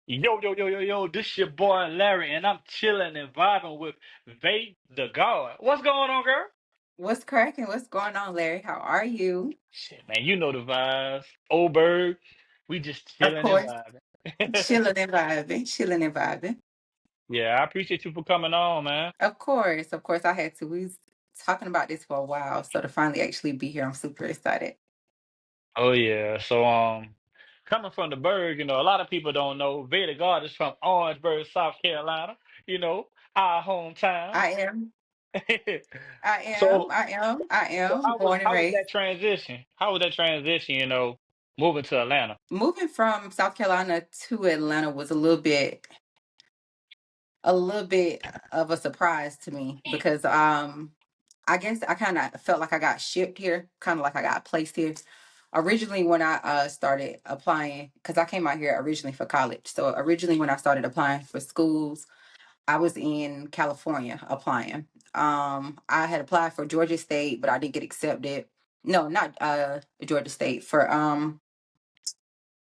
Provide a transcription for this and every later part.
Yo, yo, yo, yo, yo, this your boy Larry, and I'm chilling and vibing with Vaee Da Gawd. What's going on, girl? What's cracking? What's going on, Larry? How are you? Shit, man, you know the vibes. Old bird, we just Of chilling and course, vibing. chilling and vibing, chilling and vibing. Yeah, I appreciate you for coming on, man. Of course, I had to. We was talking about this for a while, so to finally actually be here, I'm super excited. Oh yeah, so coming from the Berg, a lot of people don't know Vaee Da Gawd is from Orangeburg, South Carolina. You know, our hometown. I am, I am, So, I am, I so am how was born and how was raised. that transition? How was that transition? Moving to Atlanta. Moving from South Carolina to Atlanta was a little bit of a surprise to me because I guess I kind of felt like I got shipped here, kind of like I got placed here. Originally, when I started applying, because I came out here originally for college. So originally, when I started applying for schools, I was in California applying. I had applied for Georgia State, but I didn't get accepted. No, not Georgia State for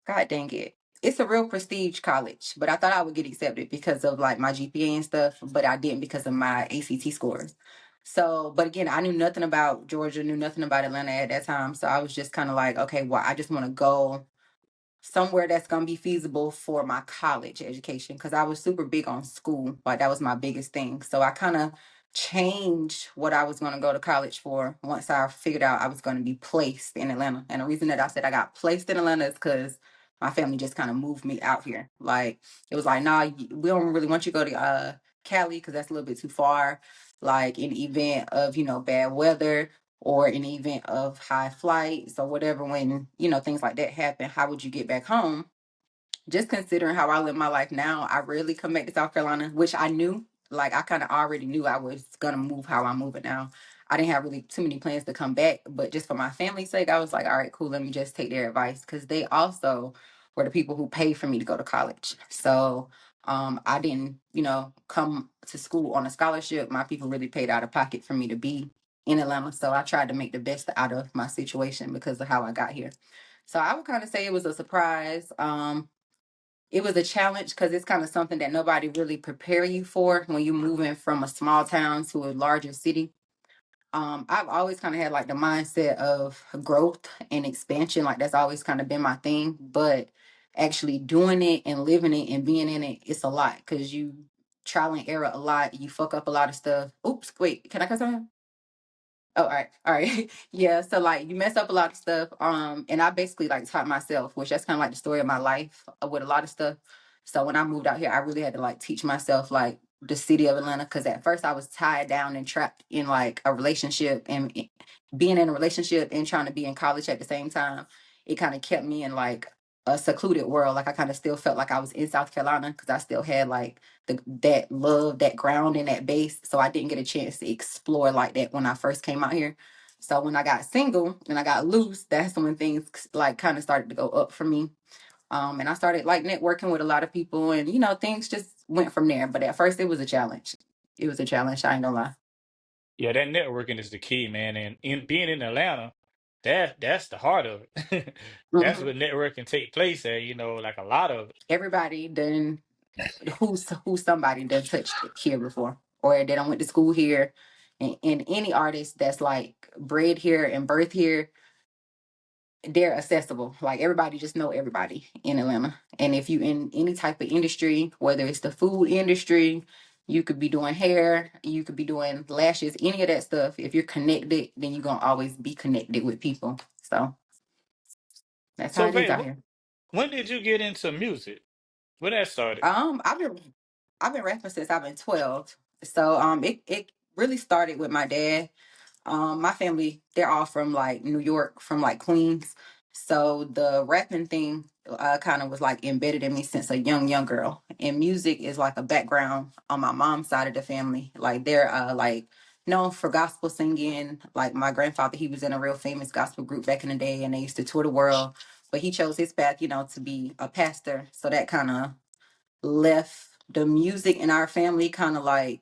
God dang it. It's a real prestige college, but I thought I would get accepted because of like my GPA and stuff, but I didn't because of my ACT scores. So, but again, I knew nothing about Georgia, knew nothing about Atlanta at that time. So I was just kind of like, okay, well, I just want to go somewhere that's going to be feasible for my college education because I was super big on school. Like that was my biggest thing. So I kind of changed what I was going to go to college for once I figured out I was going to be placed in Atlanta. And the reason that I said I got placed in Atlanta is because my family just kind of moved me out here. Like it was like, nah, we don't really want you to go to Cali because that's a little bit too far. Like in the event of, bad weather or in the event of high flights or whatever, when, things like that happen, how would you get back home? Just considering how I live my life now, I rarely come back to South Carolina, which I knew. Like I kind of already knew I was gonna move how I'm moving now. I didn't have really too many plans to come back, but just for my family's sake, I was like, all right, cool. Let me just take their advice because they also were the people who paid for me to go to college. So I didn't, come to school on a scholarship. My people really paid out of pocket for me to be in Atlanta. So I tried to make the best out of my situation because of how I got here. So I would kind of say it was a surprise. It was a challenge because it's kind of something that nobody really prepare you for when you're moving from a small town to a larger city. I've always kind of had like the mindset of growth and expansion, like that's always kind of been my thing. But actually doing it and living it and being in it, it's a lot because you trial and error a lot. You fuck up a lot of stuff. Oops, wait, can I cut something? Oh, all right, all right. Yeah, so like you mess up a lot of stuff. And I basically like taught myself, which that's kind of like the story of my life with a lot of stuff. So when I moved out here, I really had to like teach myself like the city of Atlanta because at first I was tied down and trapped in like a relationship and being in a relationship and trying to be in college at the same time. It kind of kept me in like a secluded world. Like I kind of still felt like I was in South Carolina because I still had like that love, that ground and that base. So I didn't get a chance to explore like that when I first came out here. So when I got single and I got loose, that's when things like kind of started to go up for me. And I started like networking with a lot of people and things just went from there. But at first it was a challenge. It was a challenge, I ain't gonna lie. Yeah, that networking is the key, man. And in being in Atlanta, that's the heart of it. That's Mhm. where networking take place at, like a lot of it. Everybody done who's somebody done touched it here before. Or they done went to school here. And any artist that's like bred here and birthed here, they're accessible. Like everybody just know everybody in Atlanta. And if you in any type of industry, whether it's the food industry, you could be doing hair, you could be doing lashes, any of that stuff. If you're connected, then you're gonna always be connected with people. So that's how So, it is Vay, out here. when did you get into music? When that started? I've been rapping since I've been 12. So it really started with my dad. My family, they're all from like New York, from like Queens. So the rapping thing kind of was like embedded in me since a young girl. And music is like a background on my mom's side of the family. Like they're like known for gospel singing. Like my grandfather, he was in a real famous gospel group back in the day and they used to tour the world. But he chose his path, to be a pastor. So that kind of left the music in our family kind of like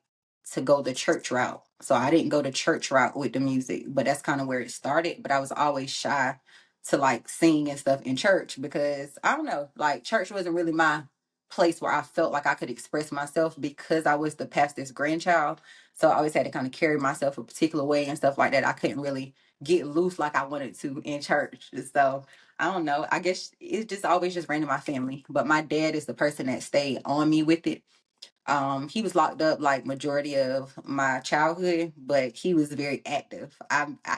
to go the church route. So I didn't go the church route with the music, but that's kind of where it started. But I was always shy to like sing and stuff in church because I don't know, like church wasn't really my place where I felt like I could express myself because I was the pastor's grandchild. So I always had to kind of carry myself a particular way and stuff like that. I couldn't really get loose like I wanted to in church. So I don't know. I guess it's just always just ran in my family. But my dad is the person that stayed on me with it. He was locked up like majority of my childhood, but he was very active.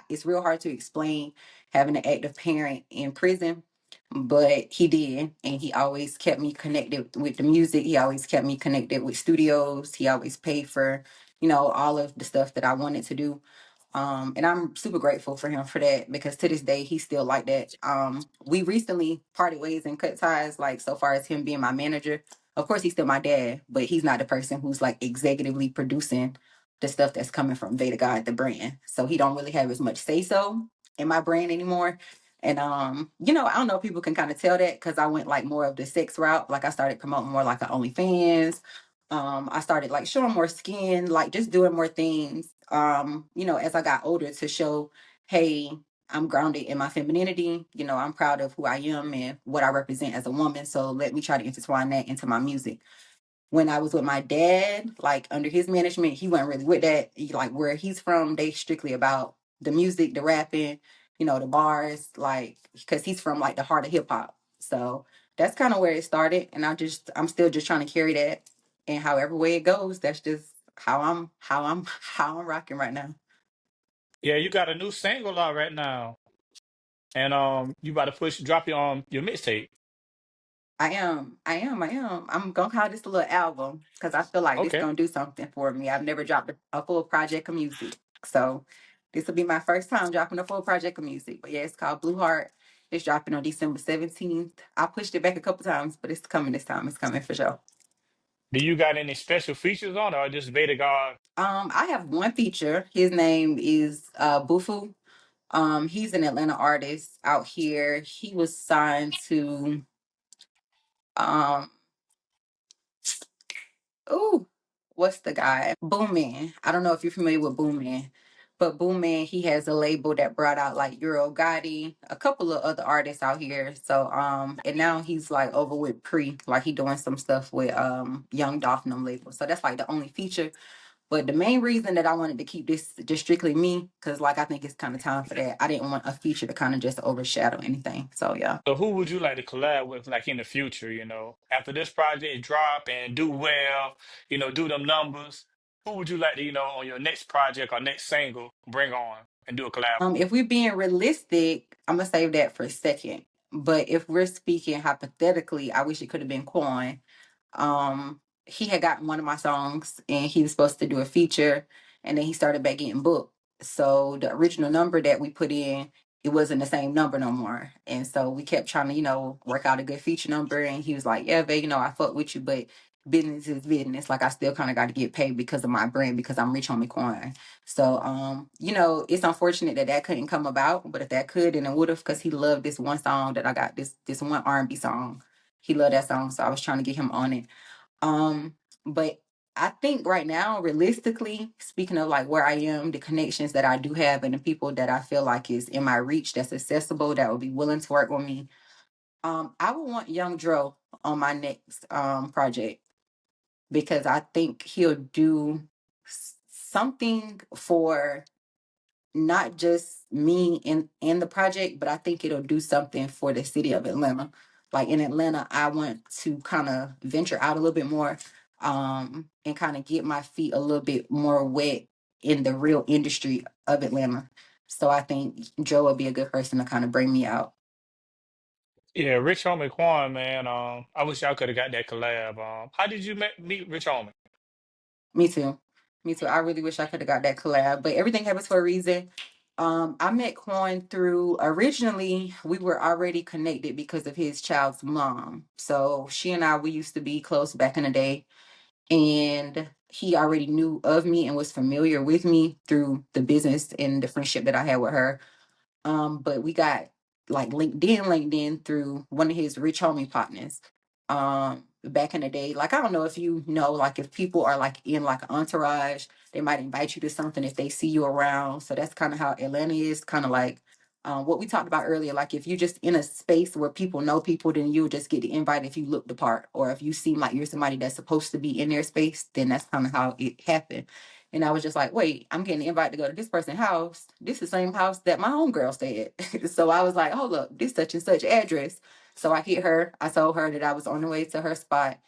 It's real hard to explain having an active parent in prison, but he did, and he always kept me connected with the music. He always kept me connected with studios. He always paid for, all of the stuff that I wanted to do. And I'm super grateful for him for that because to this day he's still like that. We recently parted ways and cut ties, like so far as him being my manager. Of course, he's still my dad, but he's not the person who's like executively producing the stuff that's coming from Vaee Da Gawd, the brand. So he don't really have as much say so in my brand anymore. And I don't know if people can kind of tell that because I went like more of the sex route. Like I started promoting more like a OnlyFans. I started like showing more skin, like just doing more things, as I got older to show, hey, I'm grounded in my femininity. I'm proud of who I am and what I represent as a woman. So let me try to intertwine that into my music. When I was with my dad, like under his management, he wasn't really with that. Like where he's from, they strictly about the music, the rapping, the bars, like because he's from like the heart of hip hop. So that's kind of where it started. And I'm still just trying to carry that. And however way it goes, that's just how I'm rocking right now. Yeah, you got a new single out right now, and you about to drop your mixtape. I am. I'm gonna call this a little album because I feel like this Okay. gonna do something for me. I've never dropped a full project of music, so this will be my first time dropping a full project of music. But yeah, it's called Blue Heart. It's dropping on December 17th. I pushed it back a couple times, but it's coming this time. It's coming for sure. Do you got any special features on it, or just Vaee Da Gawd? I have one feature. His name is Bufu. He's an Atlanta artist out here. He was signed to um ooh, what's the guy? Boom Man. I don't know if you're familiar with Boom Man, but Boom Man, he has a label that brought out like Euro Gotti, a couple of other artists out here. So and now he's like over with Pre, like he doing some stuff with Young Dolph and them labels. So that's like the only feature. But the main reason that I wanted to keep this just strictly me, because like I think it's kind of time for that. I didn't want a feature to kind of just overshadow anything. So yeah. So who would you like to collab with, like in the future? After this project drop and do well, do them numbers. Who would you like to, on your next project or next single, bring on and do a collab with? If we're being realistic, I'm gonna save that for a second. But if we're speaking hypothetically, I wish it could have been Coin. He had gotten one of my songs and he was supposed to do a feature, and then he started back getting booked. So the original number that we put in, it wasn't the same number no more. And so we kept trying to, work out a good feature number. And he was like, yeah, babe, I fuck with you, but business is business. Like I still kind of got to get paid because of my brand because I'm rich on me coin. So it's unfortunate that that couldn't come about, but if that could, then it would have because he loved this one song that I got, this one R&B song. He loved that song, so I was trying to get him on it. But I think right now, realistically, speaking of like where I am, the connections that I do have, and the people that I feel like is in my reach, that's accessible, that would be willing to work with me. I would want Young Dro on my next project because I think he'll do something for not just me in the project, but I think it'll do something for the city of Atlanta. Like in Atlanta, I want to kind of venture out a little bit more, and kind of get my feet a little bit more wet in the real industry of Atlanta. So I think Joe will be a good person to kind of bring me out. Yeah, Rich Homie Quan, man. I wish y'all could have got that collab. How did you meet Rich Homie? Me too. Me too. I really wish I could have got that collab, but everything happens for a reason. I met Quan through originally we were already connected because of his child's mom. So she and we used to be close back in the day, and he already knew of me and was familiar with me through the business and the friendship that I had with her. But we got like LinkedIn through one of his rich homie partners. Back in the day, like I don't know if like if people are like in like an entourage, they might invite you to something if they see you around. So that's kind of how Atlanta is, kind of like what we talked about earlier, like if you just in a space where people know people, then you'll just get the invite if you look the part, or if you seem like you're somebody that's supposed to be in their space, then that's kind of how it happened. And I was just like, wait, I'm getting the invite to go to this person's house. This is the same house that my homegirl stayed at. So I was like, hold up, this such and such address. So I hit her. I told her that I was on the way to her spot,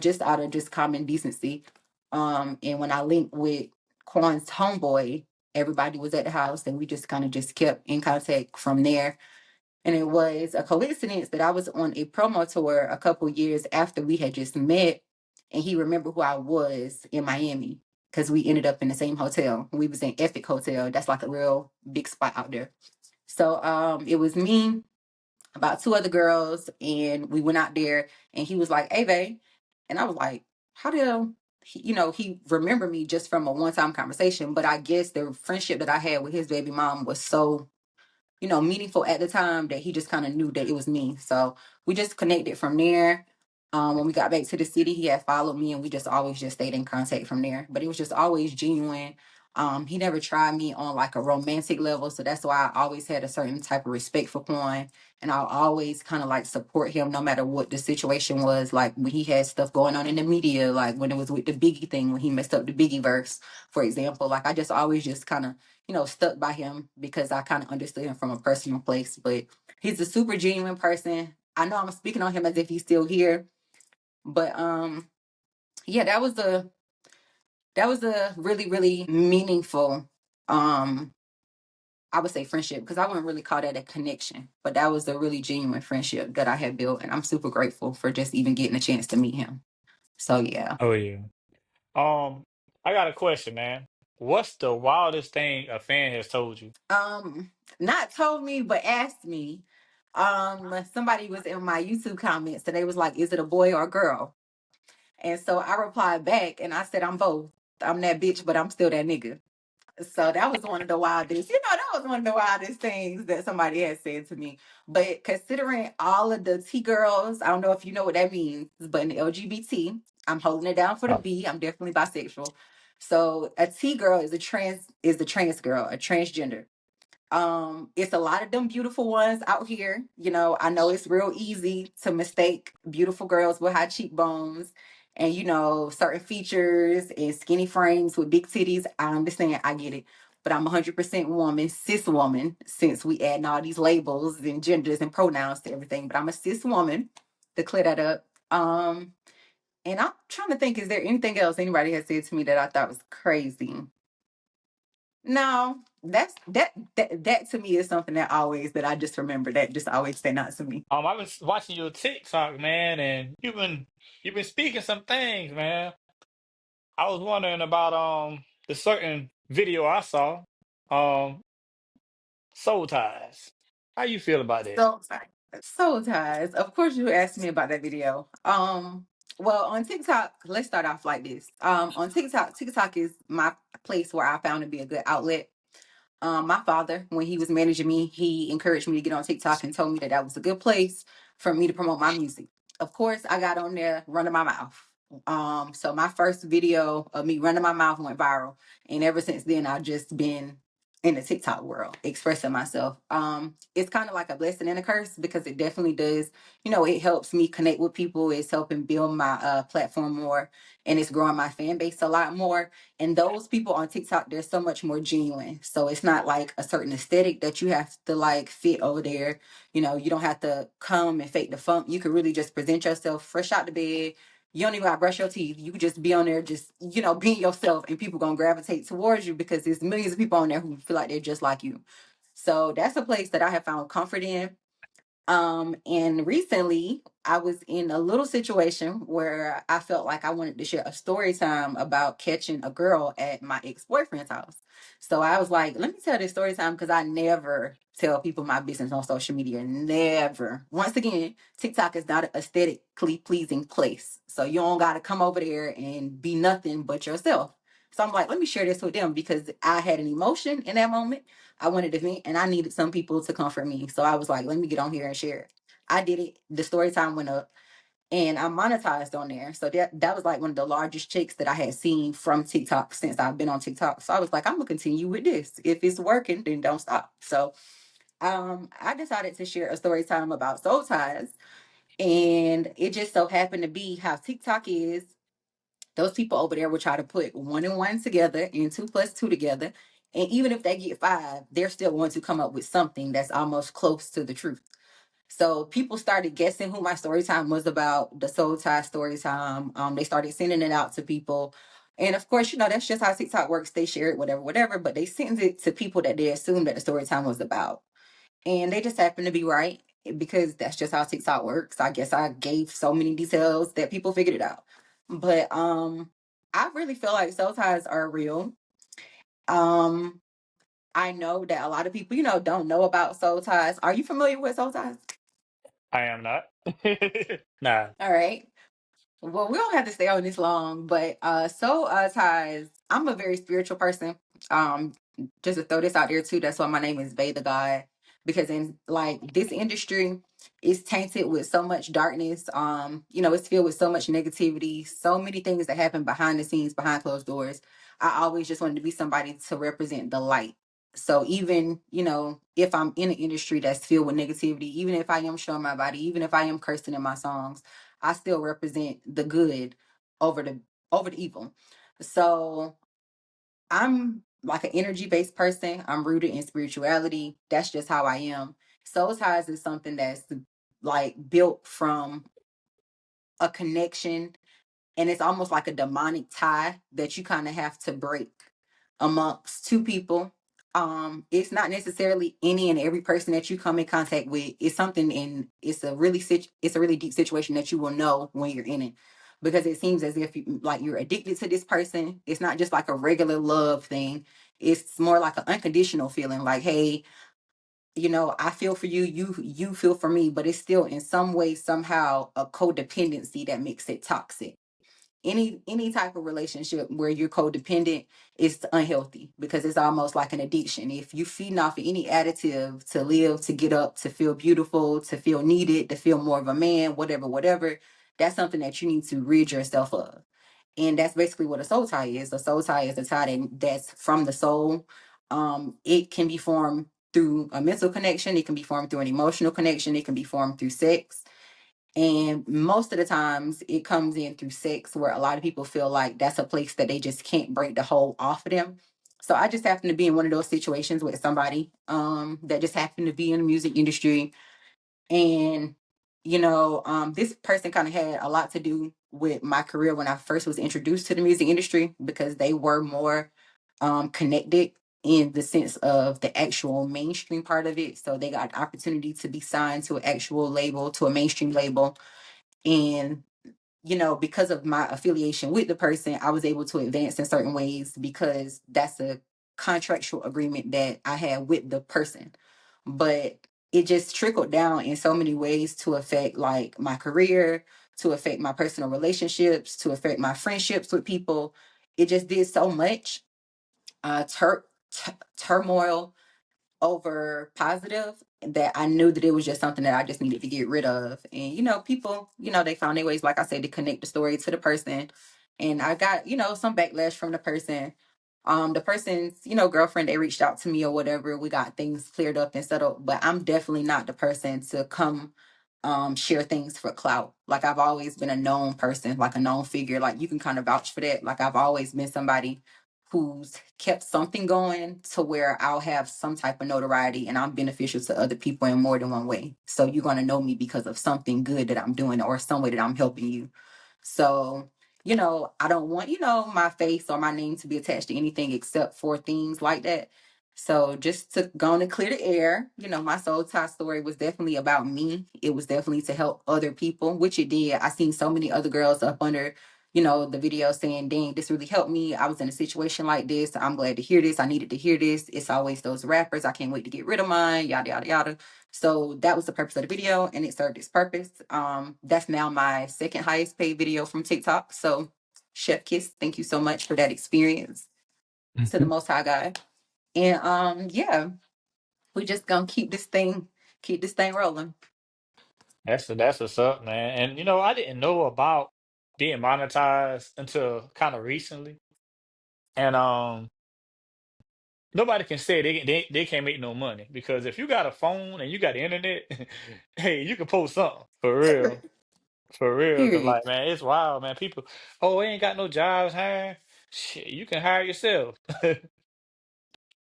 just out of just common decency. And when I linked with Quan's homeboy, everybody was at the house and we just kind of just kept in contact from there. And it was a coincidence that I was on a promo tour a couple years after we had just met, and he remembered who I was in Miami because we ended up in the same hotel. We was in Epic Hotel. That's like a real big spot out there. So it was me, about two other girls, and we went out there, and he was like, "Hey, Vaee," and I was like, "How did he remembered me just from a one-time conversation?" But I guess the friendship that I had with his baby mom was so meaningful at the time that he just kind of knew that it was me. So we just connected from there. When we got back to the city, he had followed me and we just always just stayed in contact from there. But it was just always genuine. He never tried me on like a romantic level. So that's why I always had a certain type of respect for Quan. And I'll always kind of like support him no matter what the situation was. Like when he had stuff going on in the media, like when it was with the Biggie thing, when he messed up the Biggie verse, for example. Like I just always just kind of stuck by him because I kind of understood him from a personal place. But he's a super genuine person. I know I'm speaking on him as if he's still here, but yeah, that was a really really meaningful I would say friendship, because I wouldn't really call that a connection, but that was a really genuine friendship that I had built, and I'm super grateful for just even getting a chance to meet him. So yeah. Oh yeah. Um, I got a question, man. What's the wildest thing a fan has told you? Not told me, but asked me. Somebody was in my YouTube comments and they was like, "Is it a boy or a girl?" And so I replied back and I said, "I'm both. I'm that bitch, but I'm still that nigga." So that was one of the wildest, that was one of the wildest things that somebody had said to me. But considering all of the T girls, I don't know if you know what that means, but in the LGBT, I'm holding it down for the Oh, B. I'm definitely bisexual. So a T girl is a trans girl, a transgender. It's a lot of them beautiful ones out here. I know it's real easy to mistake beautiful girls with high cheekbones and certain features and skinny frames with big titties. I understand, I get it, but I'm 100% woman, cis woman, since we add all these labels and genders and pronouns to everything. But I'm a cis woman, to clear that up. And I'm trying to think, is there anything else anybody has said to me that I thought was crazy? No, that to me is something that I just remember, that just always stand out to me. I was watching your TikTok, man, and you've been speaking some things, man. I was wondering about the certain video I saw, um, Soul Ties. How you feel about that? So soul ties. Of course, you asked me about that video. Well, on TikTok, let's start off like this. On TikTok is my place where I found to be a good outlet. My father, when he was managing me, he encouraged me to get on TikTok and told me that that was a good place for me to promote my music. Of course, I got on there running my mouth. So my first video of me running my mouth went viral, and ever since then, I've just been in the TikTok world expressing myself. It's kind of like a blessing and a curse because it definitely does. It helps me connect with people. It's helping build my platform more, and it's growing my fan base a lot more. And those people on TikTok, they're so much more genuine. So it's not like a certain aesthetic that you have to like fit over there. You don't have to come and fake the funk. You can really just present yourself fresh out the bed. You don't even gotta brush your teeth. You can just be on there, just being yourself, and people gonna gravitate towards you because there's millions of people on there who feel like they're just like you. So that's a place that I have found comfort in. And recently I was in a little situation where I felt like I wanted to share a story time about catching a girl at my ex-boyfriend's house. So I was like, let me tell this story time because I never tell people my business on social media. Never. Once again, TikTok is not an aesthetically pleasing place. So you don't gotta come over there and be nothing but yourself. So I'm like, let me share this with them because I had an emotion in that moment. I wanted to vent and I needed some people to comfort me. So I was like, let me get on here and share it. I did it. The story time went up and I monetized on there. So that was like one of the largest checks that I had seen from TikTok since I've been on TikTok. So I was like, I'm gonna continue with this. If it's working, then don't stop. So I decided to share a story time about soul ties, and it just so happened to be how TikTok is. Those people over there will try to put one and one together and two plus two together. And even if they get five, they're still going to come up with something that's almost close to the truth. So people started guessing who my story time was about, the soul tie story time. They started sending it out to people. And of course, that's just how TikTok works. They share it, whatever, whatever, but they send it to people that they assume that the story time was about. And they just happened to be right because that's just how TikTok works. I guess I gave so many details that people figured it out. But I really feel like soul ties are real. Um I know that a lot of people, don't know about soul ties. Are you familiar with soul ties? I am not. Nah. All right. Well, we don't have to stay on this long, but ties. I'm a very spiritual person. Um, just to throw this out there too, that's why my name is Vaee Da Gawd, because in like this industry is tainted with so much darkness. It's filled with so much negativity, so many things that happen behind the scenes, behind closed doors. I always just wanted to be somebody to represent the light. So even, if I'm in an industry that's filled with negativity, even if I am showing my body, even if I am cursing in my songs, I still represent the good over the evil. So I'm like an energy based person. I'm rooted in spirituality. That's just how I am. Soul ties is something that's like built from a connection, and it's almost like a demonic tie that you kind of have to break amongst two people. It's not necessarily any and every person that you come in contact with. It's something, and it's a really deep situation that you will know when you're in it, because it seems as if like you're addicted to this person. It's not just like a regular love thing. It's more like an unconditional feeling, like, hey, I feel for you, you feel for me, but it's still in some way, somehow, a codependency that makes it toxic. Any type of relationship where you're codependent is unhealthy, because it's almost like an addiction. If you feeding off of any additive to live, to get up, to feel beautiful, to feel needed, to feel more of a man, whatever, whatever, that's something that you need to rid yourself of. And that's basically what a soul tie is. A soul tie is a tie that's from the soul. It can be formed through a mental connection, it can be formed through an emotional connection, it can be formed through sex, and most of the times it comes in through sex, where a lot of people feel like that's a place that they just can't break the hold off of them. So I just happen to be in one of those situations with somebody that just happened to be in the music industry. And this person kind of had a lot to do with my career when I first was introduced to the music industry, because they were more connected in the sense of the actual mainstream part of it. So they got an opportunity to be signed to an actual label, to a mainstream label. And because of my affiliation with the person, I was able to advance in certain ways, because that's a contractual agreement that I had with the person. But it just trickled down in so many ways to affect like my career, to affect my personal relationships, to affect my friendships with people. It just did so much turmoil over positive, that I knew that it was just something that I just needed to get rid of. And people, they found their ways, like I said, to connect the story to the person. And I got, some backlash from the person. The person's, girlfriend, they reached out to me or whatever. We got things cleared up and settled. But I'm definitely not the person to come share things for clout. Like, I've always been a known person, like a known figure. Like, you can kind of vouch for that. Like, I've always been somebody who's kept something going to where I'll have some type of notoriety, and I'm beneficial to other people in more than one way. So you're going to know me because of something good that I'm doing, or some way that I'm helping you. So, I don't want, my face or my name to be attached to anything except for things like that. So just to go on and clear the air, my soul tie story was definitely about me. It was definitely to help other people, which it did. I seen so many other girls up under, the video saying, dang, this really helped me. I was in a situation like this. I'm glad to hear this. I needed to hear this. It's always those rappers. I can't wait to get rid of mine, yada, yada, yada. So that was the purpose of the video, and it served its purpose. That's now my second highest paid video from TikTok. So Chef Kiss, thank you so much for that experience, to the Mhm. most high God. And yeah, we just gonna keep this thing rolling. That's what's up, man. And I didn't know about being monetized until kind of recently. And nobody can say they can't make no money because if you got a phone and you got the internet, hey, you can post something for real, for real. Cause Period. like man, it's wild, man. People, oh, they ain't got no jobs hiring. Shit, you can hire yourself.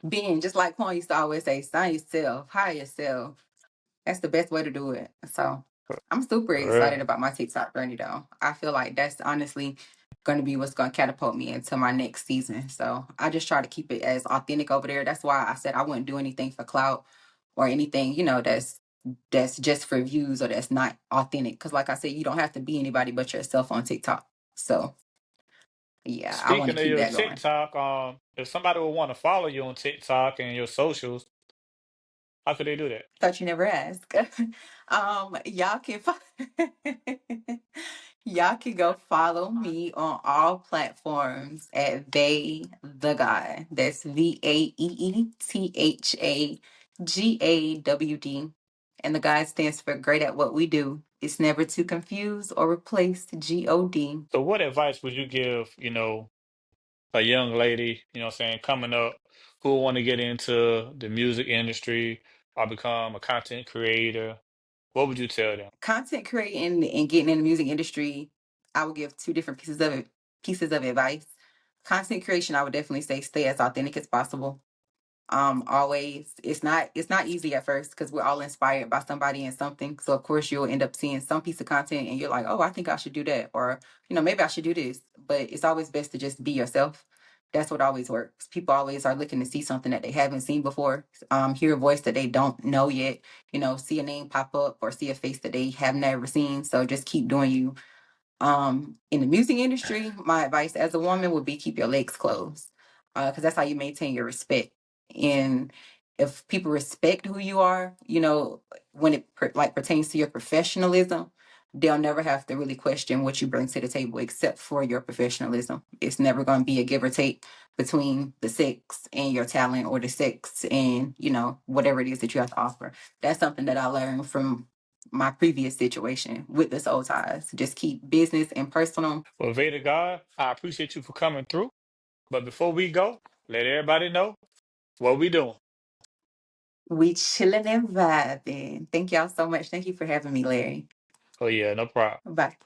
Being just like Quan used to always say, sign yourself, hire yourself. That's the best way to do it. So I'm super For excited real. about my TikTok journey though. I feel like that's honestly going to be what's going to catapult me into my next season. So I just try to keep it as authentic over there. That's why I said I wouldn't do anything for clout or anything, that's just for views or that's not authentic. Cause like I said, you don't have to be anybody but yourself on TikTok. So yeah, I want to Speaking of keep your that going. TikTok, if somebody would want to follow you on TikTok and your socials, how could they do that? Thought you never asked. Y'all can y'all can go follow me on all platforms at Vae the God. That's VAEETHAGAWD. And the God stands for Great at What We Do. It's never to confuse or replace God. So, what advice would you give, a young lady, what I'm saying, coming up who want to get into the music industry or become a content creator? What would you tell them? Content creating and getting in the music industry, I would give two different pieces of advice. Content creation, I would definitely say stay as authentic as possible. Always, it's not easy at first because we're all inspired by somebody and something. So of course you'll end up seeing some piece of content and you're like, oh, I think I should do that, or maybe I should do this. But it's always best to just be yourself. That's what always works. People always are looking to see something that they haven't seen before, hear a voice that they don't know yet, see a name pop up or see a face that they have never seen. So just keep doing you. In the music industry, my advice as a woman would be keep your legs closed, because that's how you maintain your respect. And if people respect who you are, when it like pertains to your professionalism, they'll never have to really question what you bring to the table except for your professionalism. It's never going to be a give or take between the sex and your talent, or the sex and whatever it is that you have to offer. That's something that I learned from my previous situation with the soul ties. Just keep business and personal. Well, Vader God, I appreciate you for coming through. But before we go, let everybody know what we doing. We chilling and vibing. Thank y'all so much. Thank you for having me, Larry. Oh, yeah, no problem. Bye.